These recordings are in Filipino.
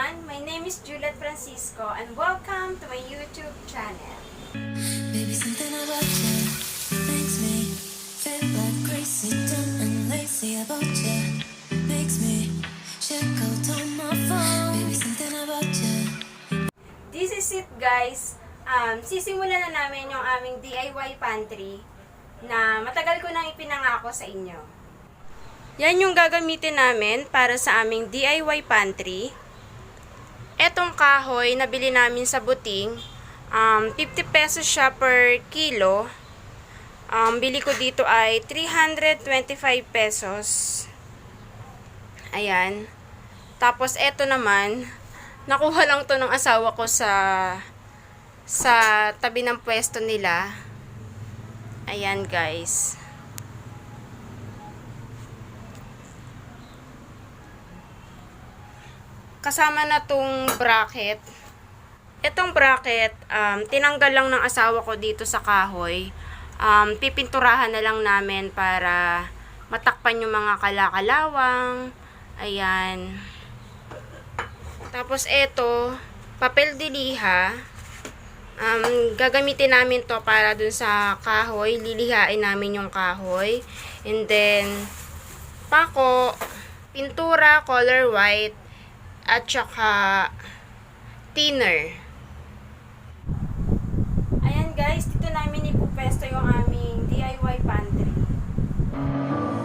everyone, my name is Juliet Francisco and welcome to my YouTube channel. Baby, something about you makes me feel like crazy, dumb and lazy about you. Makes me check out on my phone. Baby, something about you. This is it guys. Sisimulan na namin yung aming DIY pantry na matagal ko nang ipinangako sa inyo. Yan yung gagamitin namin para sa aming DIY pantry. Etong kahoy, nabili namin sa buting. 50 pesos siya per kilo. Bili ko dito ay 325 pesos. Ayan. Tapos eto naman, nakuha lang to ng asawa ko sa tabi ng pwesto nila. Ayan guys. Kasama na tong bracket. Itong bracket, tinanggal lang ng asawa ko dito sa kahoy. Pipinturahan na lang namin para matakpan yung mga kalakalawang. Ayan. Tapos ito, papel de liha. Gagamitin namin to para dun sa kahoy. Lilihain namin yung kahoy. And then, pako, pintura, color white, at saka thinner. Ayan guys, dito namin ipupesto yung aming DIY pantry.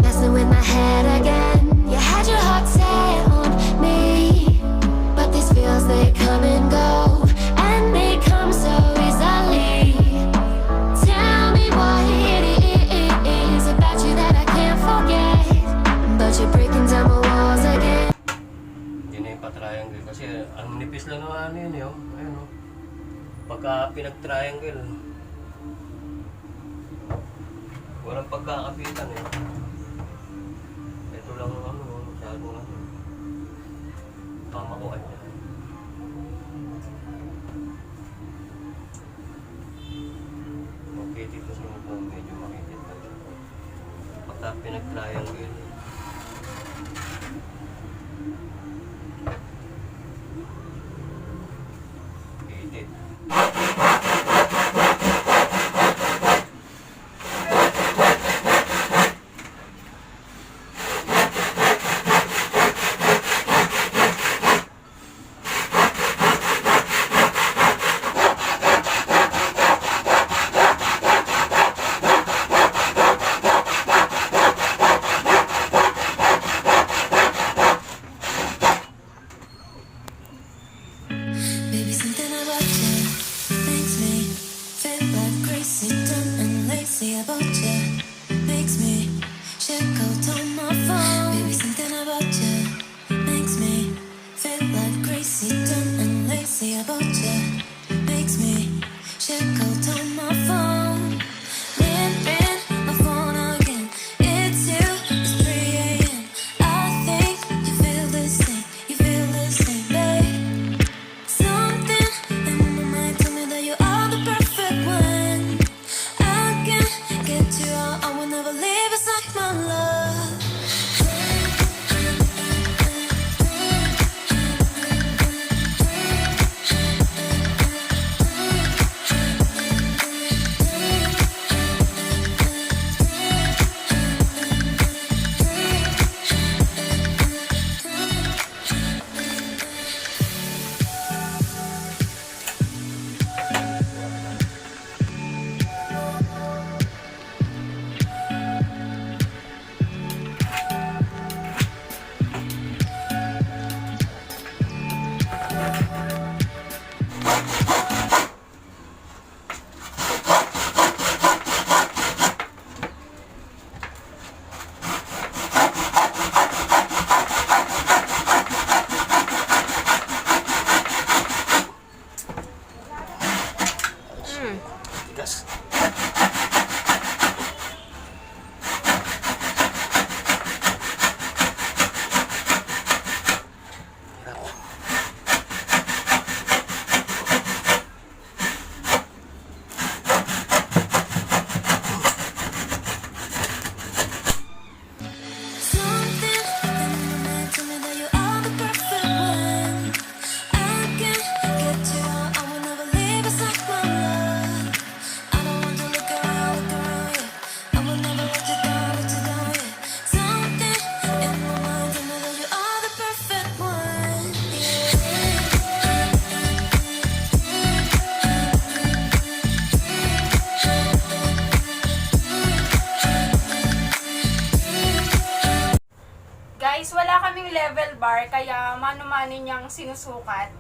Messing with my head again. You had your heart set on me, but these feels, they come and go, and they come so easily. Tell me what it is about you that I can't forget, but you're breaking down my walls again. Triangle kasi ang nipis lang ng ano yun yun, ayun o, pagka pinag-triangle walang pagkakapitan eh. Ito lang ano, masyadong ano pamakuan niya. Okay, dito sa mga medyo makikita pagka pinag-triangle. kaya mano-mano niyang sinusukat.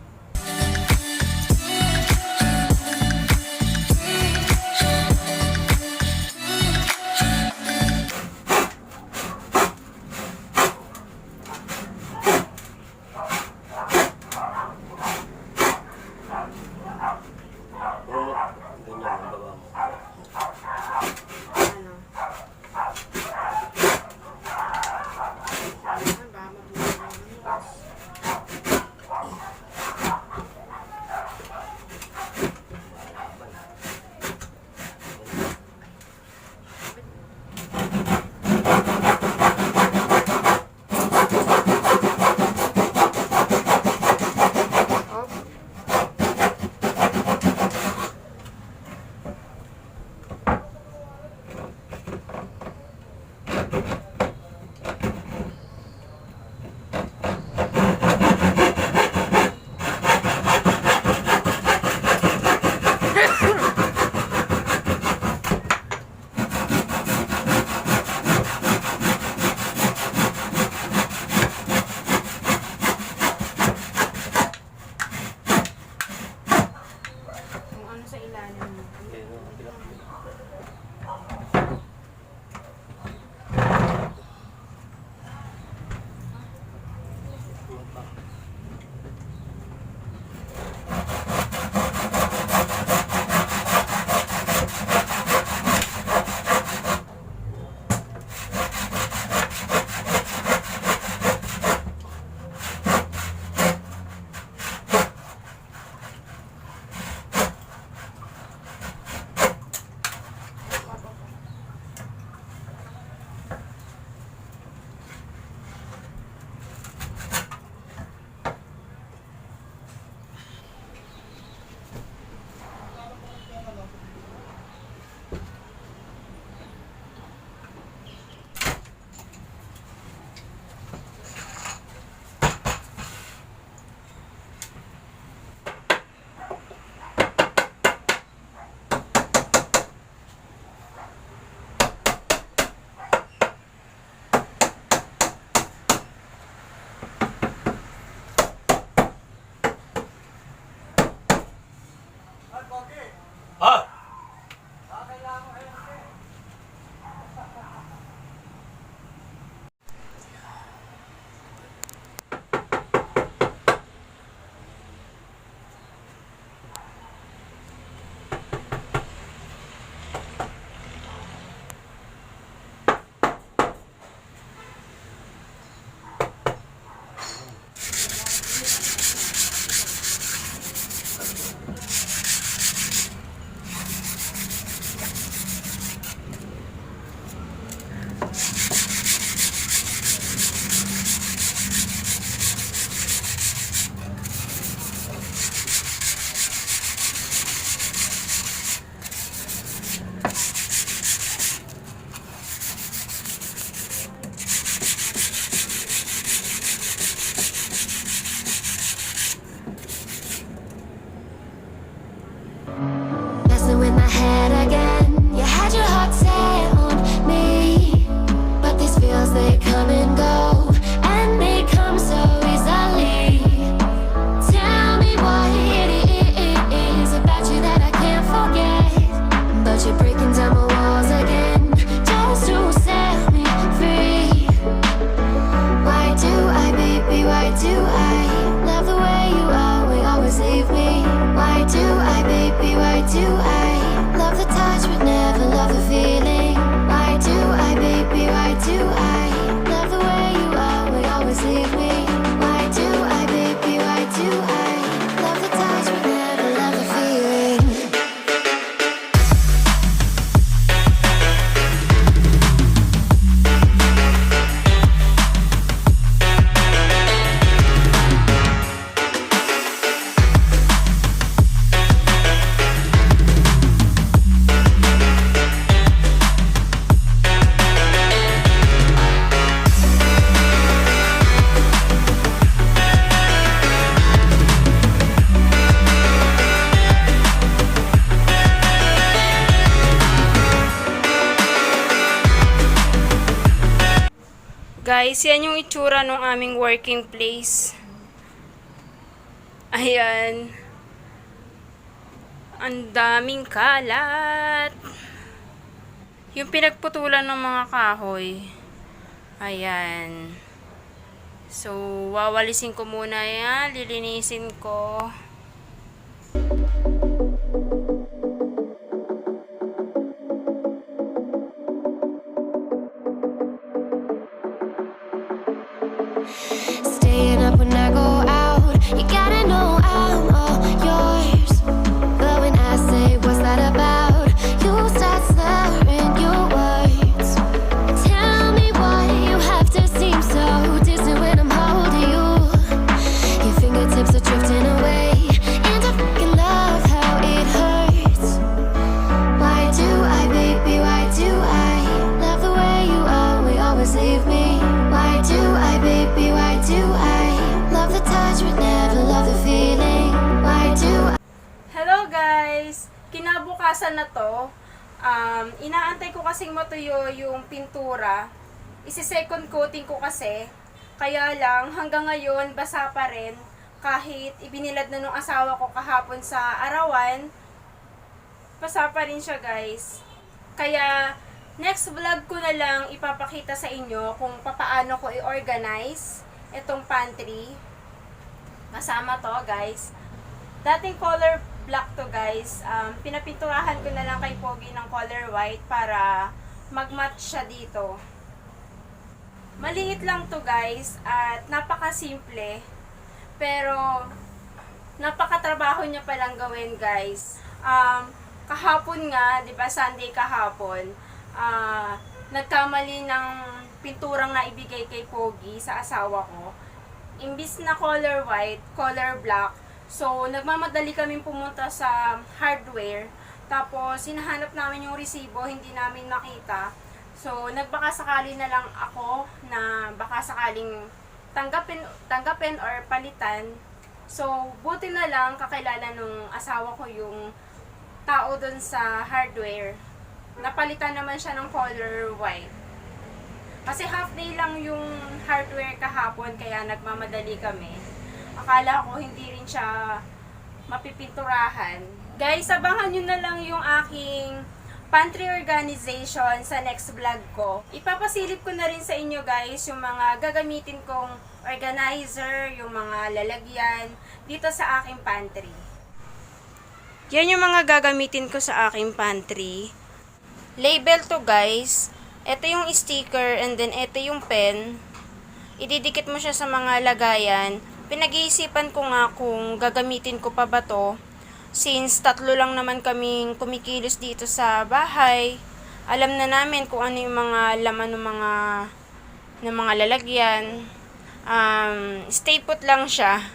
guys, yan yung itsura ng aming working place. Ayan. Ang daming kalat. Yung pinagputulan ng mga kahoy. Ayan. So, wawalisin ko muna yan. Lilinisin ko. Staying up when I go out, you gotta know I'm all yours. But when I say what's that about, you start slurring your words. Tell me why you have to seem so distant when I'm holding you. Your fingertips are drifting away, and I fucking love how it hurts. Why do I, baby, why do I love the way you always leave me? Why do I, baby, why do I love the touch but never love the feeling? Why do I? Hello guys! Kinabukasan na to, inaantay ko kasing matuyo yung pintura. Isi-second coating ko kasi, kaya lang hanggang ngayon basa pa rin. Kahit ibinilad na nung asawa ko kahapon sa arawan, basa pa rin siya guys. Kaya next vlog ko na lang ipapakita sa inyo kung papaano ko i-organize itong pantry. Kasama to guys. Dating color black to guys. Pinapinturahan ko na lang kay Pogi ng color white para mag-match siya dito. Maliit lang to guys at napaka-simple. Pero napaka-trabaho niya palang gawin guys. Kahapon nga, 'di ba, Sunday kahapon. Nagkamali ng pinturang na ibigay kay Pogi sa asawa ko. Imbis na color white, color black. So, nagmamadali kaming pumunta sa hardware. Tapos, hinahanap namin yung resibo, hindi namin nakita. So, nagbaka sakali na lang ako na baka sakaling tanggapin or palitan. So, buti na lang kakilala nung asawa ko yung tao dun sa hardware. Napalitan naman siya ng color white. Kasi half day lang yung hardware kahapon, kaya nagmamadali kami. Akala ko hindi rin siya mapipinturahan. Guys, abangan nyo na lang yung aking pantry organization sa next vlog ko. Ipapasilip ko na rin sa inyo guys yung mga gagamitin kong organizer, yung mga lalagyan dito sa aking pantry. Yan yung mga gagamitin ko sa aking pantry. Label to guys. Ito yung sticker and then ito yung pen. Ididikit mo siya sa mga lagayan. Pinag-iisipan ko nga kung gagamitin ko pa ba to. Since 3 lang naman kaming kumikilos dito sa bahay. Alam na namin kung ano yung mga laman ng mga lalagyan. Stay put lang siya.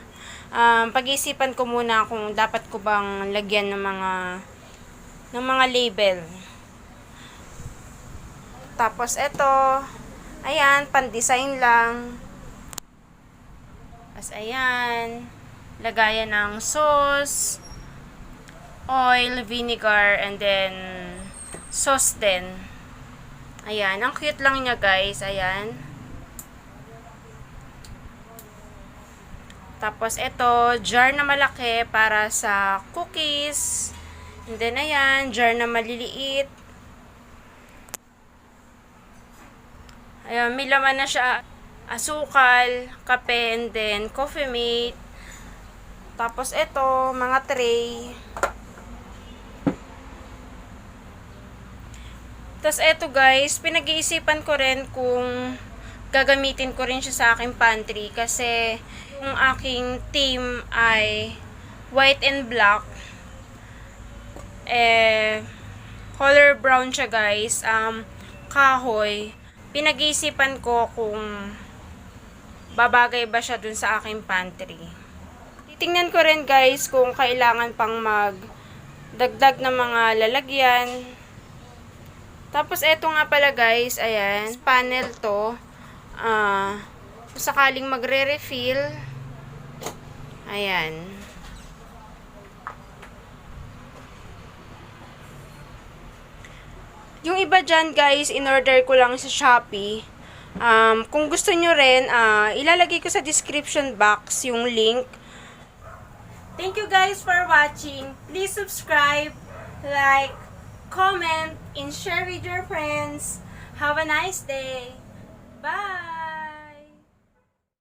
Pag-iisipan ko muna kung dapat ko bang lagyan ng mga label. Tapos ito, ayan, pan-design lang. Tapos ayan, lagayan ng sauce, oil, vinegar, and then sauce din. Ayan, ang cute lang niya guys, ayan. Tapos ito, jar na malaki para sa cookies. And then ayan, jar na maliliit. Ayan, may laman na siya, asukal, kape, and then coffee mate. Tapos ito, mga tray. Tapos ito guys, pinag-iisipan ko rin kung gagamitin ko rin siya sa aking pantry. Kasi yung aking theme ay white and black. Color brown siya guys. Kahoy. Pinag-iisipan ko kung babagay ba siya dun sa aking pantry. Titingnan ko rin guys kung kailangan pang magdagdag ng mga lalagyan. Tapos eto nga pala guys, ayan, panel to. Sakaling magre-refill. Ayan. Yung iba dyan guys, in-order ko lang sa Shopee. Kung gusto nyo rin, ilalagay ko sa description box yung link. Thank you guys for watching. Please subscribe, like, comment, and share with your friends. Have a nice day. Bye!